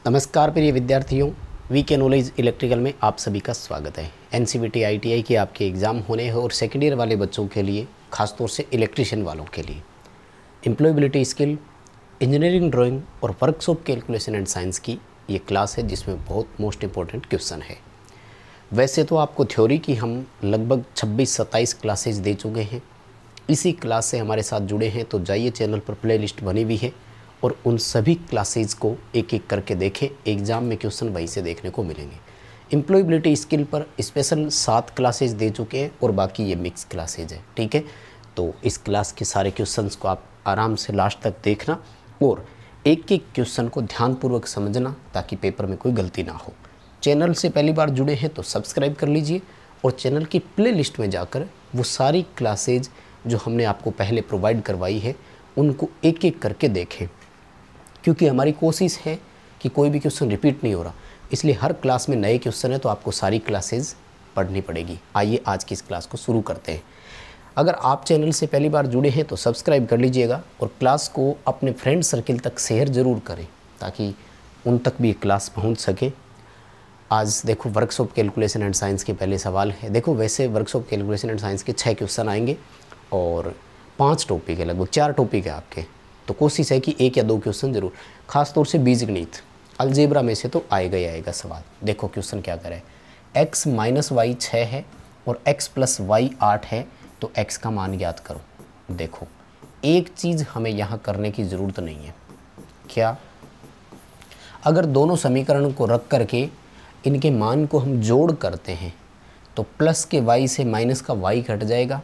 नमस्कार प्रिय विद्यार्थियों, वी के नॉलेज इलेक्ट्रिकल में आप सभी का स्वागत है। एनसीवीटी आईटीआई के आपके एग्ज़ाम होने हैं और सेकेंड ईयर वाले बच्चों के लिए, खासतौर से इलेक्ट्रिशियन वालों के लिए एम्प्लॉयबिलिटी स्किल, इंजीनियरिंग ड्राइंग और वर्कशॉप कैलकुलेशन एंड साइंस की ये क्लास है जिसमें बहुत मोस्ट इंपॉर्टेंट क्वेश्चन है। वैसे तो आपको थ्योरी की हम लगभग 26-27 क्लासेज दे चुके हैं। इसी क्लास से हमारे साथ जुड़े हैं तो जाइए, चैनल पर प्लेलिस्ट बनी हुई है और उन सभी क्लासेज को एक एक करके देखें। एग्ज़ाम में क्वेश्चन वहीं से देखने को मिलेंगे। एम्प्लॉयबिलिटी स्किल पर स्पेशल 7 क्लासेज दे चुके हैं और बाकी ये मिक्स क्लासेज है, ठीक है। तो इस क्लास के सारे क्वेश्चंस को आप आराम से लास्ट तक देखना और एक एक क्वेश्चन को ध्यानपूर्वक समझना ताकि पेपर में कोई गलती ना हो। चैनल से पहली बार जुड़े हैं तो सब्सक्राइब कर लीजिए और चैनल की प्ले लिस्ट में जाकर वो सारी क्लासेज जो हमने आपको पहले प्रोवाइड करवाई है उनको एक एक करके देखें, क्योंकि हमारी कोशिश है कि कोई भी क्वेश्चन रिपीट नहीं हो रहा, इसलिए हर क्लास में नए क्वेश्चन है तो आपको सारी क्लासेज पढ़नी पड़ेगी। आइए आज की इस क्लास को शुरू करते हैं। अगर आप चैनल से पहली बार जुड़े हैं तो सब्सक्राइब कर लीजिएगा और क्लास को अपने फ्रेंड सर्किल तक शेयर ज़रूर करें ताकि उन तक भी क्लास पहुंच सके। आज देखो, वर्कशॉप कैलकुलेशन एंड साइंस के पहले सवाल है। देखो, वैसे वर्कशॉप कैलकुलेशन एंड साइंस के 6 क्वेश्चन आएंगे और 5 टॉपिक है, लगभग 4 टॉपिक है आपके, तो कोशिश है कि 1 या 2 क्वेश्चन जरूर, खासतौर से बीजगणित अलजेब्रा में से तो आएगा ही आएगा सवाल। देखो क्वेश्चन क्या करे, x माइनस वाई 6 है और x प्लस वाई 8 है तो x का मान ज्ञात करो। देखो, एक चीज़ हमें यहाँ करने की ज़रूरत नहीं है। क्या? अगर दोनों समीकरण को रख करके इनके मान को हम जोड़ करते हैं तो प्लस के y से माइनस का y घट जाएगा,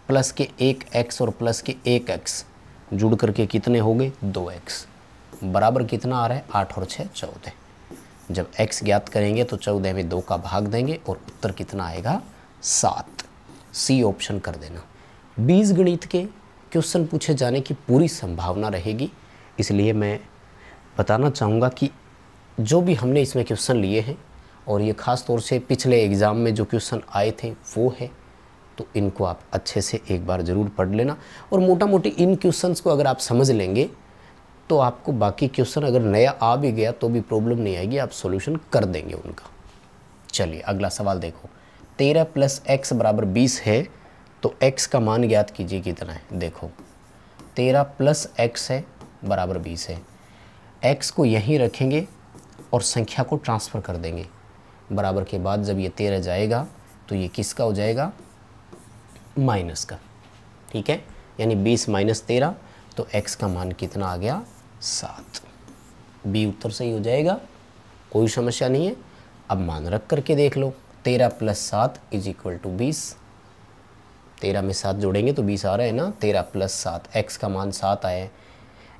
प्लस के 1x और प्लस के 1x जुड़ करके कितने हो गए 2x, बराबर कितना आ रहा है 8 और 6 14। जब x ज्ञात करेंगे तो 14 में 2 का भाग देंगे और उत्तर कितना आएगा 7। सी ऑप्शन कर देना। बीजगणित के क्वेश्चन पूछे जाने की पूरी संभावना रहेगी, इसलिए मैं बताना चाहूँगा कि जो भी हमने इसमें क्वेश्चन लिए हैं और ये ख़ास तौर से पिछले एग्ज़ाम में जो क्वेश्चन आए थे वो है, तो इनको आप अच्छे से एक बार ज़रूर पढ़ लेना और मोटा मोटी इन क्वेश्चंस को अगर आप समझ लेंगे तो आपको बाकी क्वेश्चन अगर नया आ भी गया तो भी प्रॉब्लम नहीं आएगी, आप सॉल्यूशन कर देंगे उनका। चलिए अगला सवाल देखो, 13 प्लस एक्स बराबर 20 है तो x का मान ज्ञात कीजिए कितना है। देखो 13 प्लस एक्स है बराबर 20 है, x को यहीं रखेंगे और संख्या को ट्रांसफ़र कर देंगे। बराबर के बाद जब ये 13 जाएगा तो ये किसका हो जाएगा, माइनस का, ठीक है। यानी 20 माइनस 13 तो x का मान कितना आ गया 7। बी उत्तर सही हो जाएगा, कोई समस्या नहीं है। अब मान रख करके देख लो, 13 प्लस 7 इज इक्वल टू 20। 13 में 7 जोड़ेंगे तो 20 आ रहा है ना, 13 प्लस 7, x का मान 7 आया है।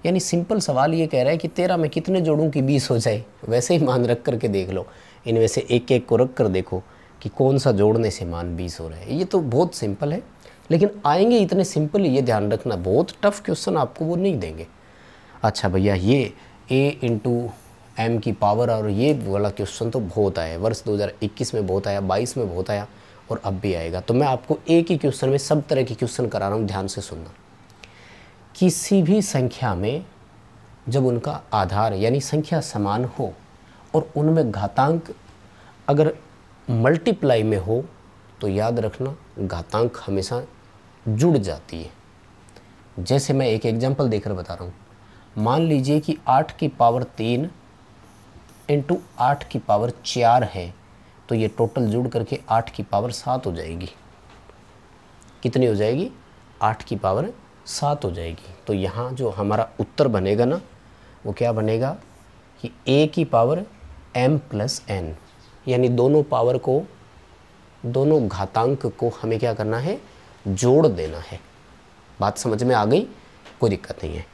यानी सिंपल सवाल ये कह रहा है कि 13 में कितने जोड़ूं कि 20 हो जाए। वैसे ही मान रख करके देख लो, इनमें से एक एक को रख कर देखो कि कौन सा जोड़ने से मान 20 हो रहा है। ये तो बहुत सिंपल है, लेकिन आएंगे इतने सिंपल, ये ध्यान रखना, बहुत टफ क्वेश्चन आपको वो नहीं देंगे। अच्छा भैया, ये a इंटू एम की पावर और ये वाला क्वेश्चन तो बहुत आया है, वर्ष 2021 में बहुत आया, 22 में बहुत आया और अब भी आएगा। तो मैं आपको एक ही क्वेश्चन में सब तरह के क्वेश्चन करा रहा हूँ, ध्यान से सुनना। किसी भी संख्या में जब उनका आधार यानी संख्या समान हो और उनमें घातांक अगर मल्टीप्लाई में हो तो याद रखना घातांक हमेशा जुड़ जाती है। जैसे मैं एक एग्जांपल देकर बता रहा हूँ। मान लीजिए कि 8 की पावर 3 इंटू 8 की पावर 4 है तो ये टोटल जुड़ करके 8 की पावर 7 हो जाएगी। कितनी हो जाएगी, 8 की पावर 7 हो जाएगी। तो यहाँ जो हमारा उत्तर बनेगा ना, वो क्या बनेगा कि a की पावर m प्लस n, यानी दोनों पावर को, दोनों घातांक को हमें क्या करना है, जोड़ देना है। बात समझ में आ गई, कोई दिक्कत नहीं है।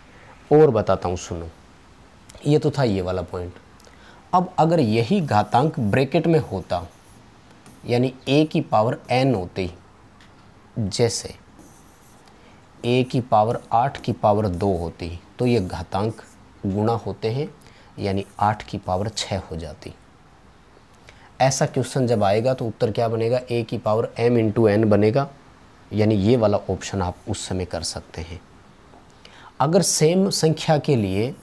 और बताता हूँ, सुनो। ये तो था ये वाला पॉइंट। अब अगर यही घातांक ब्रैकेट में होता, यानी a की पावर n होती, जैसे a की पावर 8 की पावर 2 होती, तो ये घातांक गुणा होते हैं, यानी 8 की पावर 6 हो जाती। ऐसा क्वेश्चन जब आएगा तो उत्तर क्या बनेगा, a की पावर m इंटू n बनेगा, यानी ये वाला ऑप्शन आप उस समय कर सकते हैं। अगर सेम संख्या के लिए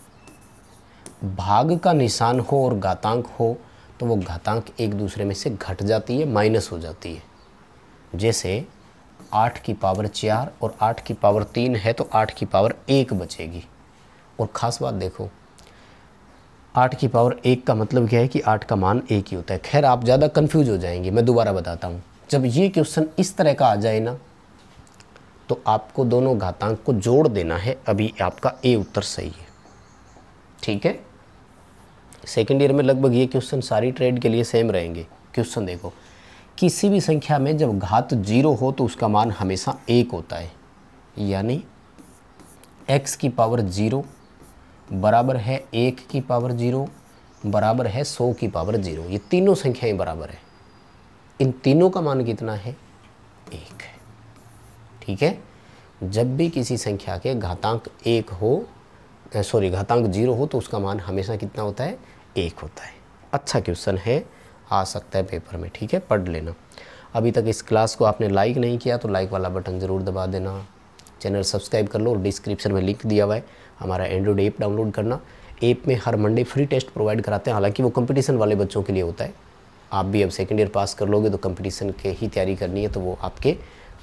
भाग का निशान हो और घातांक हो तो वो घातांक एक दूसरे में से घट जाती है, माइनस हो जाती है। जैसे 8 की पावर 4 और 8 की पावर 3 है तो 8 की पावर 1 बचेगी। और ख़ास बात देखो, 8 की पावर 1 का मतलब क्या है कि 8 का मान 1 ही होता है। खैर आप ज़्यादा कंफ्यूज हो जाएंगे, मैं दोबारा बताता हूँ। जब ये क्वेश्चन इस तरह का आ जाए ना तो आपको दोनों घातांक को जोड़ देना है। अभी आपका ए उत्तर सही है, ठीक है। सेकेंड ईयर में लगभग ये क्वेश्चन सारी ट्रेड के लिए सेम रहेंगे। क्वेश्चन देखो, किसी भी संख्या में जब घात 0 हो तो उसका मान हमेशा 1 होता है। यानी x की पावर 0 बराबर है 1 की पावर 0 बराबर है 100 की पावर 0। ये तीनों संख्याएं बराबर है। इन तीनों का मान कितना है? 1 है, ठीक है। जब भी किसी संख्या के घातांक 1 हो, घातांक 0 हो तो उसका मान हमेशा कितना होता है? 1 होता है। अच्छा क्वेश्चन है, आ सकता है पेपर में, ठीक है, पढ़ लेना। अभी तक इस क्लास को आपने लाइक नहीं किया तो लाइक वाला बटन ज़रूर दबा देना। चैनल सब्सक्राइब कर लो और डिस्क्रिप्शन में लिंक दिया हुआ है हमारा एंड्रॉइड ऐप डाउनलोड करना। ऐप में हर मंडे फ्री टेस्ट प्रोवाइड कराते हैं, हालांकि वो कंपटीशन वाले बच्चों के लिए होता है। आप भी अब सेकेंड ईयर पास कर लोगे तो कंपटीशन के ही तैयारी करनी है तो वो आपके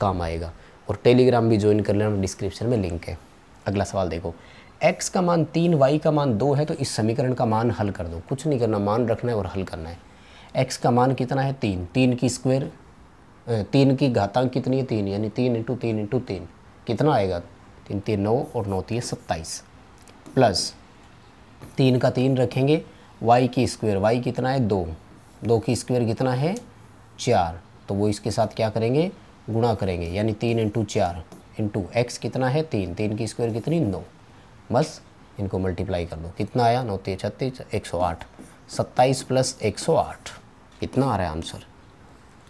काम आएगा। और टेलीग्राम भी ज्वाइन कर लेना, डिस्क्रिप्शन में लिंक है। अगला सवाल देखो, x का मान 3 y का मान 2 है तो इस समीकरण का मान हल कर दो। कुछ नहीं करना, मान रखना है और हल करना है। x का मान कितना है? 3। 3 की स्क्वायर, 3 की घातांक कितनी है? 3, यानी 3 × 3 × 3 कितना आएगा? 3 3 9 और 9 3 27 प्लस 3 का 3 रखेंगे, y की स्क्वायर, y कितना है? 2। 2 की स्क्वायर कितना है? 4। तो वो इसके साथ क्या करेंगे? गुणा करेंगे, यानी 3 × 4 इंटू x कितना है? 3। 3 की स्क्वायर कितनी? 9। बस इनको मल्टीप्लाई कर दो, कितना आया? 9 3 36 108। 27 प्लस 108 कितना आ रहा है आंसर?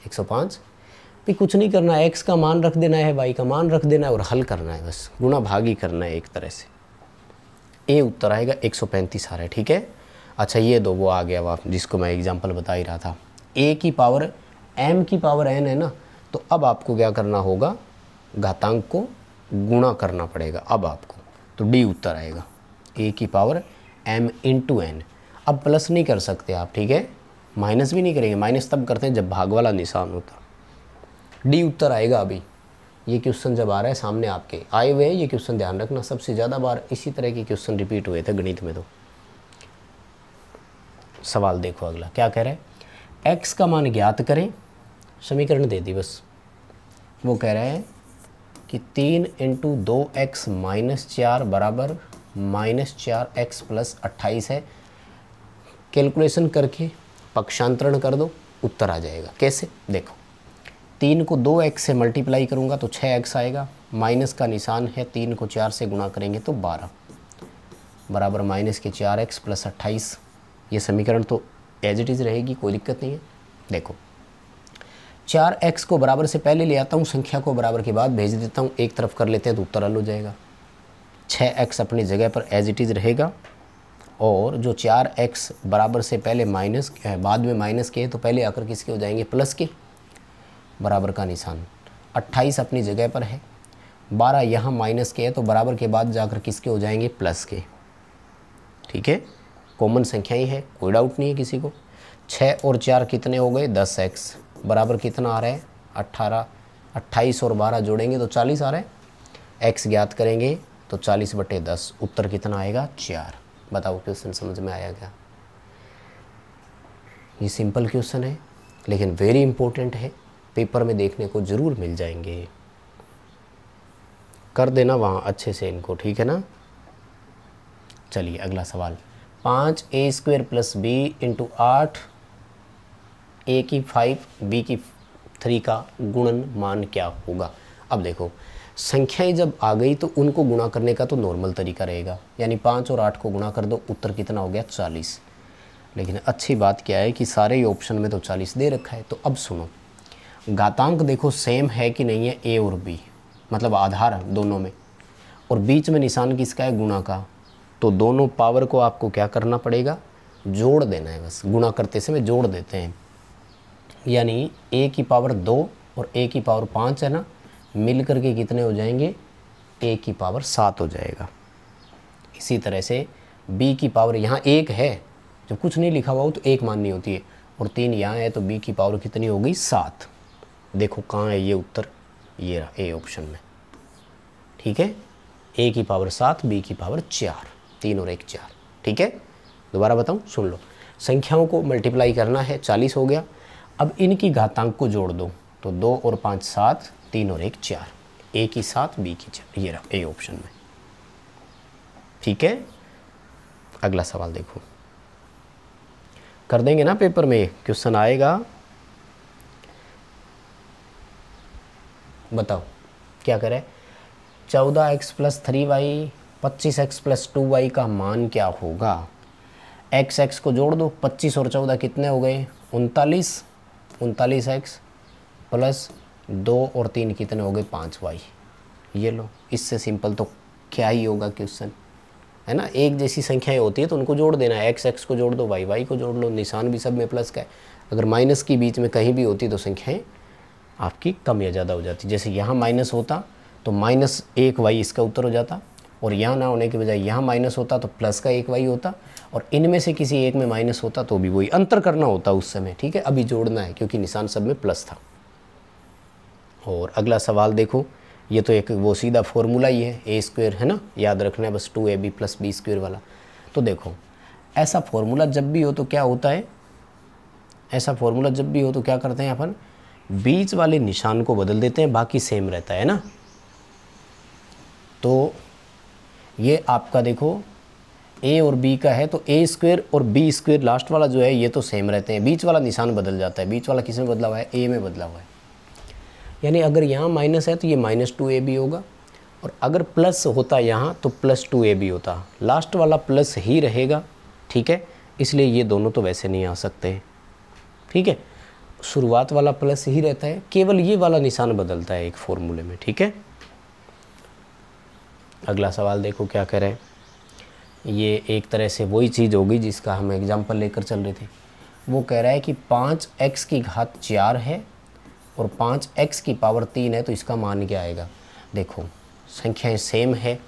105। भी कुछ नहीं करना है, x का मान रख देना है, y का मान रख देना है और हल करना है। बस गुणा भागी करना है एक तरह से। ए उत्तर आएगा 135 आ रहा है, ठीक है। अच्छा ये दो, वो आ गया वो जिसको मैं एग्जांपल बता ही रहा था। a की पावर m की पावर n है ना, तो अब आपको क्या करना होगा? घातांक को गुणा करना पड़ेगा अब आपको, तो डी उत्तर आएगा। a की पावर m × n। अब प्लस नहीं कर सकते आप, ठीक है, माइनस भी नहीं करेंगे। माइनस तब करते हैं जब भाग वाला निशान होता। डी उत्तर आएगा। अभी ये क्वेश्चन जब आ रहा है सामने आपके आए हुए हैं, ये क्वेश्चन ध्यान रखना, सबसे ज़्यादा बार इसी तरह के क्वेश्चन रिपीट हुए थे गणित में। तो सवाल देखो अगला क्या कह रहा है? x का मान ज्ञात करें। समीकरण दे दी बस। वो कह रहा है कि 3 × 2x - 4 बराबर -4x + 28 है। कैलकुलेशन करके पक्षांतरण कर दो, उत्तर आ जाएगा। कैसे? देखो, 3 को 2x से मल्टीप्लाई करूँगा तो 6x आएगा। माइनस का निशान है, 3 को 4 से गुणा करेंगे तो 12 बराबर -4x + 28। ये समीकरण तो एज इट इज़ रहेगी, कोई दिक्कत नहीं है। देखो, 4x को बराबर से पहले ले आता हूँ, संख्या को बराबर के बाद भेज देता हूँ, एक तरफ कर लेते हैं तो उत्तर हल हो जाएगा। 6x अपनी जगह पर एज इट इज़ रहेगा और जो 4x बराबर से पहले माइनस, बाद में माइनस के तो पहले आकर किसके हो जाएंगे? प्लस के। बराबर का निशान 28 अपनी जगह पर है, 12 यहाँ माइनस के है तो बराबर के बाद जाकर किसके हो जाएंगे? प्लस के, ठीक है। कॉमन संख्या ही है, कोई डाउट नहीं है किसी को। 6 और 4 कितने हो गए? 10x बराबर कितना आ रहा है? 18। 28 और 12 जोड़ेंगे तो 40 आ रहा है। x ज्ञात करेंगे तो 40/10, उत्तर कितना आएगा? 4। बताओ क्वेश्चन समझ में आया क्या? ये सिंपल क्वेश्चन है लेकिन वेरी इंपॉर्टेंट है, पेपर में देखने को ज़रूर मिल जाएंगे। कर देना वहाँ अच्छे से इनको, ठीक है ना। चलिए अगला सवाल, 5a² + b × 8 a की 5 b की 3 का गुणन मान क्या होगा? अब देखो, संख्याएं जब आ गई तो उनको गुणा करने का तो नॉर्मल तरीका रहेगा, यानी 5 और 8 को गुणा कर दो, उत्तर कितना हो गया? 40। लेकिन अच्छी बात क्या है कि सारे ही ऑप्शन में तो 40 दे रखा है। तो अब सुनो, घातांक देखो सेम है कि नहीं है, a और b, मतलब आधार दोनों में, और बीच में निशान किसका है? गुणा का। तो दोनों पावर को आपको क्या करना पड़ेगा? जोड़ देना है। बस गुणा करते समय जोड़ देते हैं, यानी a की पावर 2 और a की पावर 5 है ना, मिल करके कितने हो जाएंगे? a की पावर 7 हो जाएगा। इसी तरह से b की पावर यहाँ 1 है, जब कुछ नहीं लिखा हुआ हो तो 1 माननी होती है, और 3 यहाँ है तो b की पावर कितनी हो गई 7। देखो कहाँ है ये उत्तर, ये रहा ए ऑप्शन में, ठीक है। a की पावर 7, b की पावर 4, 3 और 1 4, ठीक है। दोबारा बताऊँ, सुन लो। संख्याओं को मल्टीप्लाई करना है, 40 हो गया। अब इनकी घातांक को जोड़ दो, तो 2 और 5 7, 3 और 1 4, a की 7 b की 4, ये रहा ए ऑप्शन में, ठीक है। अगला सवाल देखो, कर देंगे ना पेपर में, क्वेश्चन आएगा। बताओ क्या करें। 14x + 3y 25x + 2y का मान क्या होगा। x को जोड़ दो, 25 और 14 कितने हो गए 39, 39x प्लस 2 और 3 कितने हो गए 5y। ये लो, इससे सिंपल तो क्या ही होगा क्वेश्चन, है ना। एक जैसी संख्याएं होती है तो उनको जोड़ देना है, x को जोड़ दो, y को जोड़ लो, निशान भी सब में प्लस का है। अगर माइनस की बीच में कहीं भी होती तो संख्याएं आपकी कम या ज़्यादा हो जाती। जैसे यहाँ माइनस होता तो -1y इसका उत्तर हो जाता, और यहाँ ना होने के बजाय यहाँ माइनस होता तो प्लस का 1y होता, और इनमें से किसी एक में माइनस होता तो भी वही अंतर करना होता उस समय, ठीक है। अभी जोड़ना है क्योंकि निशान सब में प्लस था। और अगला सवाल देखो, ये तो एक वो सीधा फॉर्मूला ही है, a² है ना, याद रखना है बस, 2ab + b² वाला। तो देखो ऐसा फॉर्मूला जब भी हो तो क्या होता है, ऐसा फॉर्मूला जब भी हो तो क्या करते हैं अपन, बीच वाले निशान को बदल देते हैं, बाकी सेम रहता है ना। तो ये आपका देखो a और b का है, तो a² और b² लास्ट वाला जो है ये तो सेम रहते हैं, बीच वाला निशान बदल जाता है। बीच वाला किस में बदला हुआ है, a में बदला हुआ है। यानी अगर यहाँ माइनस है तो ये -2ab होगा, और अगर प्लस होता यहाँ तो +2ab होता, लास्ट वाला प्लस ही रहेगा, ठीक है। इसलिए ये दोनों तो वैसे नहीं आ सकते, ठीक है। शुरुआत वाला प्लस ही रहता है, केवल ये वाला निशान बदलता है एक फॉर्मूले में, ठीक है। अगला सवाल देखो क्या कह रहे हैं। ये एक तरह से वही चीज़ होगी जिसका हम एग्जाम्पल लेकर चल रहे थे। वो कह रहा है कि 5x की घात 4 है और 5x की पावर 3 है, तो इसका मान क्या आएगा। देखो संख्याएं सेम है,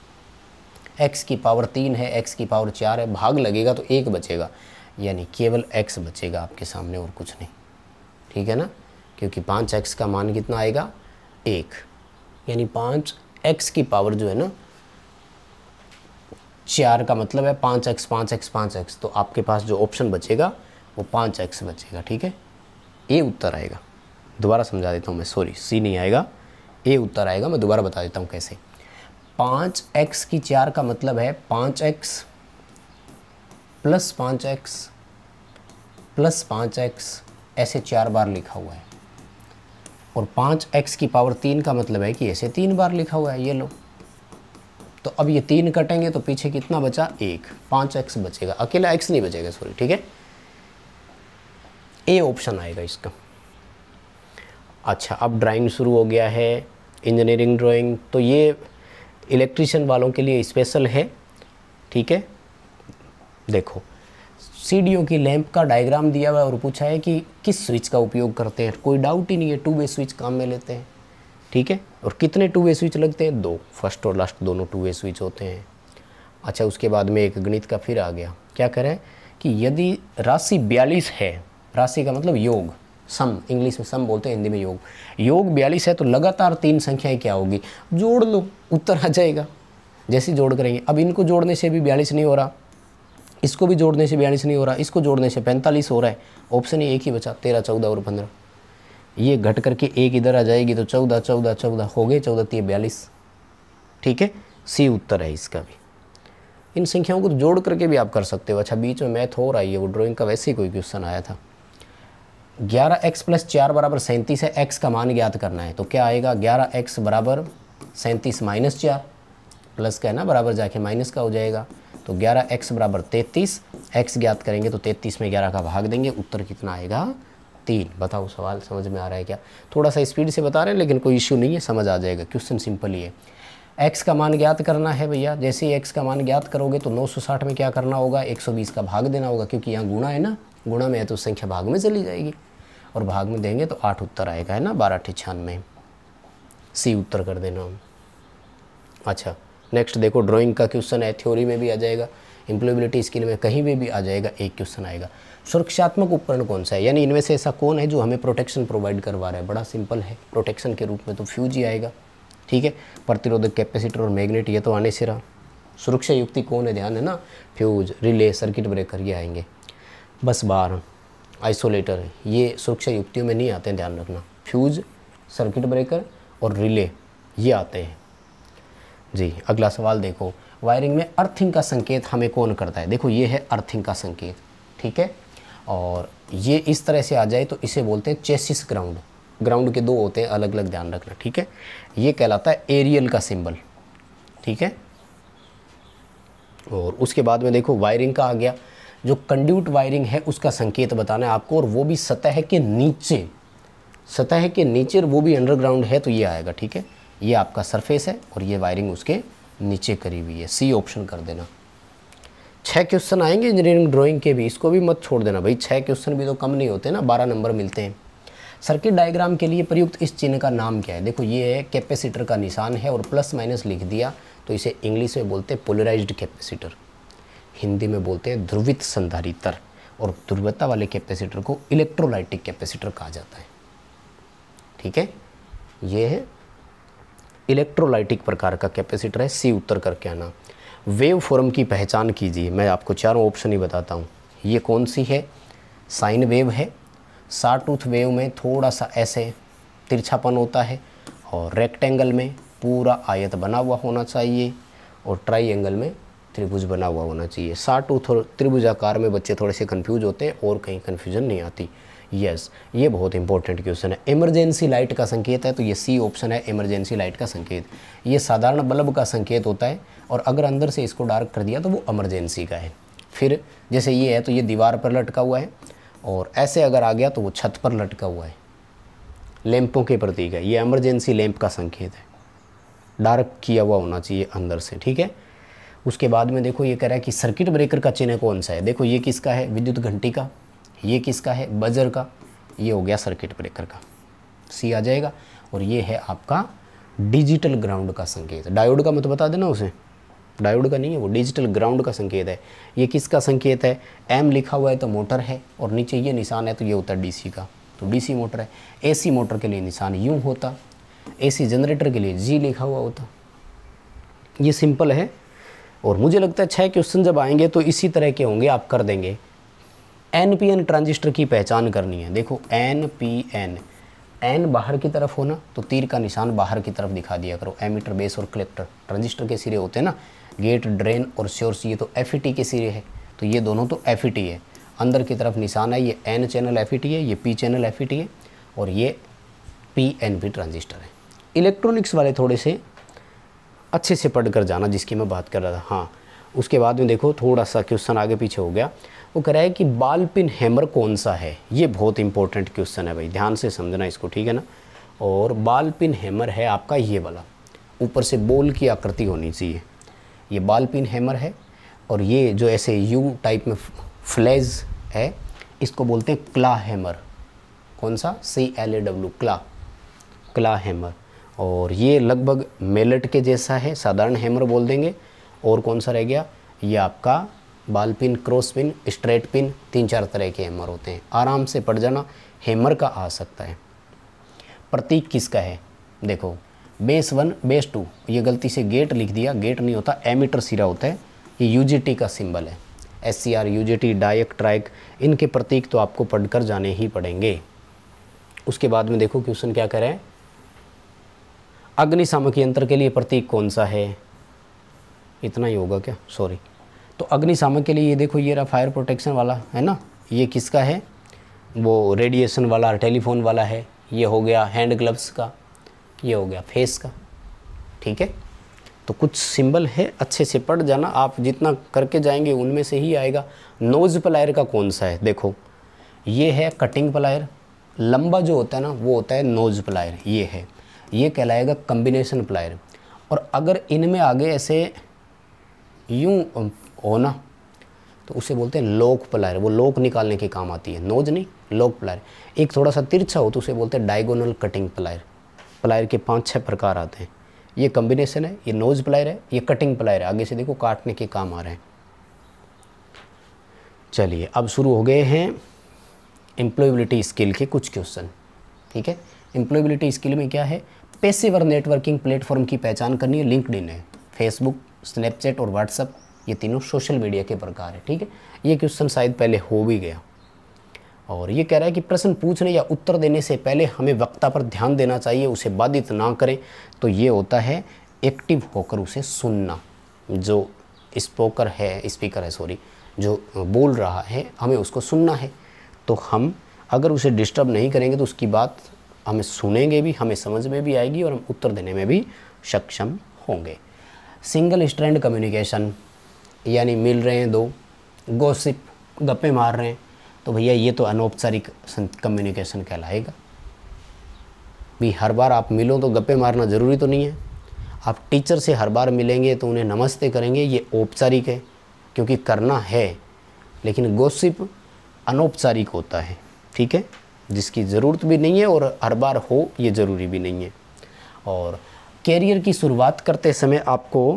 x की पावर 3 है, x की पावर 4 है, भाग लगेगा तो 1 बचेगा, यानी केवल x बचेगा आपके सामने और कुछ नहीं, ठीक है ना। क्योंकि 5x का मान कितना आएगा 1, यानी 5x की पावर जो है ना 4 का मतलब है 5x 5x 5x, तो आपके पास जो ऑप्शन बचेगा वो 5x बचेगा, ठीक है। ए उत्तर आएगा। दोबारा समझा देता हूँ मैं, सॉरी सी नहीं आएगा, ए उत्तर आएगा। मैं दोबारा बता देता हूँ कैसे। 5x की 4 का मतलब है 5x + 5x + 5x, ऐसे 4 बार लिखा हुआ है। और 5x की पावर 3 का मतलब है कि ऐसे 3 बार लिखा हुआ है, ये लो। तो अब ये 3 कटेंगे तो पीछे कितना बचा 1, 5x बचेगा, अकेला x नहीं बचेगा, सॉरी, ठीक है। ए ऑप्शन आएगा इसका। अच्छा, अब ड्राइंग शुरू हो गया है, इंजीनियरिंग ड्राइंग, तो ये इलेक्ट्रिशियन वालों के लिए स्पेशल है, ठीक है। देखो सीढ़ियों की लैंप का डायग्राम दिया हुआ है और पूछा है कि किस स्विच का उपयोग करते हैं। कोई डाउट ही नहीं है, 2 वे स्विच काम में लेते हैं, ठीक है। और कितने 2 वे स्विच लगते हैं, 2, फर्स्ट और लास्ट दोनों 2 वे स्विच होते हैं। अच्छा, उसके बाद में एक गणित का फिर आ गया, क्या करें कि यदि राशि 42 है, राशि का मतलब योग, सम, इंग्लिश में सम बोलते हैं, हिंदी में योग, योग 42 है, तो लगातार 3 संख्याएं क्या होगी, जोड़ लो, उत्तर आ जाएगा। जैसे जोड़ करेंगे, अब इनको जोड़ने से भी 42 नहीं हो रहा, इसको भी जोड़ने से 42 नहीं हो रहा, इसको जोड़ने से 45 हो रहा है, ऑप्शन ही एक ही बचा, 13 14 और 15। ये घट करके एक इधर आ जाएगी तो 14 14 14 हो गए, 14 3 42, ठीक है। सी उत्तर है इसका भी। इन संख्याओं को जोड़ करके भी आप कर सकते हो। अच्छा, बीच में मैथ हो रहा है, वो ड्राइंग का वैसे ही कोई क्वेश्चन आया था। 11x + 4 = 37 है, x का मान ज्ञात करना है, तो क्या आएगा 11x = 37 - 4, प्लस का है ना, बराबर जाके माइनस का हो जाएगा, तो 11x = 33, x ज्ञात करेंगे तो 33 में 11 का भाग देंगे, उत्तर कितना आएगा 3। बताओ सवाल समझ में आ रहा है क्या। थोड़ा सा स्पीड से बता रहे हैं लेकिन कोई इश्यू नहीं है, समझ आ जाएगा, क्वेश्चन सिंपल ही है। x का मान ज्ञात करना है भैया, जैसे ही x का मान ज्ञात करोगे तो 960 में क्या करना होगा, 120 का भाग देना होगा, क्योंकि यहाँ गुणा है ना, गुणा में है तो संख्या भाग में चली जाएगी, और भाग में देंगे तो 8 उत्तर आएगा, है ना, 12 × 96, सी उत्तर कर देना हम। अच्छा नेक्स्ट देखो, ड्राइंग का क्वेश्चन है, थ्योरी में भी आ जाएगा, एम्प्लॉयबिलिटी स्किल में कहीं भी आ जाएगा, एक क्वेश्चन आएगा। सुरक्षात्मक उपकरण कौन सा है, यानी इनमें से ऐसा कौन है जो हमें प्रोटेक्शन प्रोवाइड करवा रहा है। बड़ा सिंपल है, प्रोटेक्शन के रूप में तो फ्यूज ही आएगा, ठीक है। प्रतिरोधक, कैपेसिटर और मैग्नेट ये तो आने से रहा। सुरक्षा युक्ति कौन है, ध्यान है ना, फ्यूज, रिले, सर्किट ब्रेकर ये आएंगे। बस बार, आइसोलेटर ये सुरक्षा युक्तियों में नहीं आते हैं, ध्यान रखना। फ्यूज, सर्किट ब्रेकर और रिले ये आते हैं जी। अगला सवाल देखो, वायरिंग में अर्थिंग का संकेत हमें कौन करता है। देखो ये है अर्थिंग का संकेत, ठीक है। और ये इस तरह से आ जाए तो इसे बोलते हैं चेसिस ग्राउंड। ग्राउंड के दो होते हैं अलग अलग, ध्यान रखना, ठीक है। ये कहलाता है एरियल का सिंबल, ठीक है। और उसके बाद में देखो वायरिंग का आ गया, जो कंड्यूट वायरिंग है उसका संकेत बताना है आपको, और वो भी सतह के नीचे, सतह के नीचे, वो भी अंडरग्राउंड है तो ये आएगा, ठीक है। ये आपका सरफेस है और ये वायरिंग उसके नीचे करी हुई है, सी ऑप्शन कर देना। 6 क्वेश्चन आएंगे इंजीनियरिंग ड्राइंग के भी, इसको भी मत छोड़ देना भाई, 6 क्वेश्चन भी तो कम नहीं होते ना, 12 नंबर मिलते हैं। सर्किट डायग्राम के लिए प्रयुक्त इस चिन्ह का नाम क्या है। देखो ये है कैपेसिटर का निशान है और प्लस माइनस लिख दिया तो इसे इंग्लिश में बोलते हैं पोलराइज्ड कैपेसिटर, हिंदी में बोलते हैं ध्रुवित संधारित्र, और ध्रुवता वाले कैपेसिटर को इलेक्ट्रोलाइटिक कैपेसिटर कहा जाता है, ठीक है। ये है इलेक्ट्रोलाइटिक प्रकार का कैपेसिटर है, सी उत्तर करके आना। वेव फॉर्म की पहचान कीजिए, मैं आपको चारों ऑप्शन ही बताता हूँ। ये कौन सी है, साइन वेव है। साटूथ वेव में थोड़ा सा ऐसे तिरछापन होता है, और रेक्टेंगल में पूरा आयत बना हुआ होना चाहिए, और ट्राइएंगल में त्रिभुज बना हुआ होना चाहिए। साटूथ और त्रिभुजाकार में बच्चे थोड़े से कंफ्यूज होते हैं, और कहीं कन्फ्यूजन नहीं आती। यस, ये बहुत इंपॉर्टेंट क्वेश्चन है। इमरजेंसी लाइट का संकेत है तो ये सी ऑप्शन है, इमरजेंसी लाइट का संकेत। ये साधारण बल्ब का संकेत होता है, और अगर अंदर से इसको डार्क कर दिया तो वो इमरजेंसी का है। फिर जैसे ये है तो ये दीवार पर लटका हुआ है, और ऐसे अगर आ गया तो वो छत पर लटका हुआ है, लैंपों के प्रतीक है। ये इमरजेंसी लैंप का संकेत है, डार्क किया हुआ होना चाहिए अंदर से, ठीक है। उसके बाद में देखो ये कह रहा है कि सर्किट ब्रेकर का चिन्ह कौन सा है। देखो ये किसका है, विद्युत घंटी का। ये किसका है, बजर का। ये हो गया सर्किट ब्रेकर का, सी आ जाएगा। और ये है आपका डिजिटल ग्राउंड का संकेत। डायोड का मत बता देना उसे, डायोड का नहीं है वो, डिजिटल ग्राउंड का संकेत है। ये किसका संकेत है, एम लिखा हुआ है तो मोटर है, और नीचे ये निशान है तो ये होता है डीसी का, तो डीसी मोटर है। एसी मोटर के लिए निशान यूँ होता, एसी जनरेटर के लिए जी लिखा हुआ होता। ये सिंपल है, और मुझे लगता है 6 क्वेश्चन जब आएंगे तो इसी तरह के होंगे, आप कर देंगे। एनपीएन ट्रांजिस्टर की पहचान करनी है। देखो एनपीएन, एन बाहर की तरफ होना तो तीर का निशान बाहर की तरफ दिखा दिया करो। एमीटर, बेस और कलेक्टर ट्रांजिस्टर के सिरे होते हैं ना, गेट, ड्रेन और सोर्स, ये तो एफईटी के सिरे है, तो ये दोनों तो एफईटी है। अंदर की तरफ निशान है, ये एन चैनल एफईटी है, ये पी चैनल एफईटी है, और ये पीएनपी ट्रांजिस्टर है। इलेक्ट्रॉनिक्स वाले थोड़े से अच्छे से पढ़ कर जाना, जिसकी मैं बात कर रहा था। हाँ, उसके बाद में देखो थोड़ा सा क्वेश्चन आगे पीछे हो गया। वो कह रहा है कि बॉल पिन हैमर कौन सा है। ये बहुत इंपॉर्टेंट क्वेश्चन है भाई, ध्यान से समझना इसको, ठीक है ना। और बॉल पिन हैमर है आपका ये वाला, ऊपर से बॉल की आकृति होनी चाहिए, ये बॉल पिन हैमर है। और ये जो ऐसे यू टाइप में फ्लैज है, इसको बोलते हैं क्ला हैमर। कौन सा, CLAW, क्ला हैमर। और ये लगभग मेलेट के जैसा है, साधारण हैमर बोल देंगे। और कौन सा रह गया, ये आपका ball pin, cross pin, straight pin, 3-4 तरह के हैमर होते हैं। आराम से पढ़ जाना, हैमर का आ सकता है। प्रतीक किसका है, देखो बेस 1, बेस 2, ये गलती से गेट लिख दिया, गेट नहीं होता, एमीटर सिरा होता है। ये यूजीटी का सिंबल है, SCR, यूजीटी, डायक, ट्राइक, इनके प्रतीक तो आपको पढ़कर जाने ही पड़ेंगे। उसके बाद में देखो क्वेश्चन क्या कह रहे हैं, अग्निशामक यंत्र के लिए प्रतीक कौन सा है। इतना ही होगा क्या, सॉरी। तो अग्निशामक के लिए ये देखो, ये रहा फायर प्रोटेक्शन वाला है ना, ये किसका है, वो रेडिएशन वाला, टेलीफोन वाला है। ये हो गया हैंड ग्लव्स का, ये हो गया फेस का, ठीक है। तो कुछ सिंबल है, अच्छे से पढ़ जाना, आप जितना करके जाएंगे उनमें से ही आएगा। नोज प्लायर का कौन सा है, देखो ये है कटिंग प्लायर, लंबा जो होता है ना वो होता है नोज प्लायर, ये है, ये कहलाएगा कॉम्बिनेशन प्लायर। और अगर इनमें आगे ऐसे यूं होना तो उसे बोलते हैं लॉक प्लायर, वो लॉक निकालने के काम आती है, नोज नहीं, लॉक प्लायर। एक थोड़ा सा तिरछा हो तो उसे बोलते हैं डायगोनल कटिंग प्लायर। प्लायर के 5-6 प्रकार आते हैं, ये कॉम्बिनेशन है, ये नोज प्लायर है, ये कटिंग प्लायर है, आगे से देखो काटने के काम आ रहे हैं। चलिए अब शुरू हो गए हैं एम्प्लॉयबिलिटी स्किल के कुछ क्वेश्चन। ठीक है, एम्प्लॉयबिलिटी स्किल में क्या है, पेशेवर नेटवर्किंग प्लेटफॉर्म की पहचान करनी है। लिंक्डइन है, फेसबुक, स्नैपचैट और व्हाट्सएप, ये तीनों सोशल मीडिया के प्रकार है। ठीक है, ये क्वेश्चन शायद पहले हो भी गया। और ये कह रहा है कि प्रश्न पूछने या उत्तर देने से पहले हमें वक्ता पर ध्यान देना चाहिए, उसे बाधित ना करें। तो ये होता है एक्टिव होकर उसे सुनना। जो स्पीकर है जो बोल रहा है हमें उसको सुनना है। तो हम अगर उसे डिस्टर्ब नहीं करेंगे तो उसकी बात हमें सुनेंगे भी, हमें समझ में भी आएगी और हम उत्तर देने में भी सक्षम होंगे। सिंगल स्ट्रैंड कम्युनिकेशन, यानी मिल रहे हैं दो, गॉसिप, गप्पे मार रहे हैं, तो भैया ये तो अनौपचारिक कम्युनिकेशन कहलाएगा। भी हर बार आप मिलो तो गप्पे मारना ज़रूरी तो नहीं है। आप टीचर से हर बार मिलेंगे तो उन्हें नमस्ते करेंगे, ये औपचारिक है क्योंकि करना है। लेकिन गॉसिप अनौपचारिक होता है, ठीक है, जिसकी ज़रूरत भी नहीं है और हर बार हो ये ज़रूरी भी नहीं है। और कैरियर की शुरुआत करते समय आपको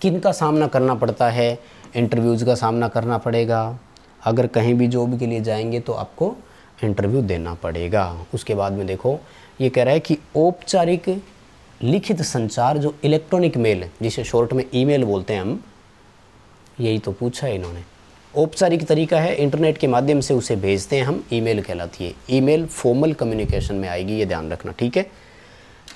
किन का सामना करना पड़ता है, इंटरव्यूज़ का सामना करना पड़ेगा। अगर कहीं भी जॉब के लिए जाएंगे तो आपको इंटरव्यू देना पड़ेगा। उसके बाद में देखो ये कह रहा है कि औपचारिक लिखित संचार, जो इलेक्ट्रॉनिक मेल जिसे शॉर्ट में ईमेल बोलते हैं हम, यही तो पूछा है इन्होंने। औपचारिक तरीका है, इंटरनेट के माध्यम से उसे भेजते हैं हम, ईमेल कहलाती है। ईमेल फॉर्मल कम्युनिकेशन में आएगी, ये ध्यान रखना। ठीक है,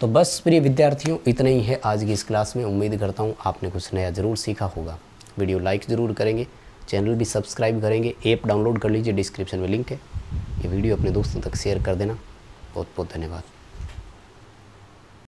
तो बस प्रिय विद्यार्थियों इतना ही है आज की इस क्लास में। उम्मीद करता हूँ आपने कुछ नया ज़रूर सीखा होगा। वीडियो लाइक ज़रूर करेंगे, चैनल भी सब्सक्राइब करेंगे, ऐप डाउनलोड कर लीजिए, डिस्क्रिप्शन में लिंक है। ये वीडियो अपने दोस्तों तक शेयर कर देना। बहुत बहुत धन्यवाद।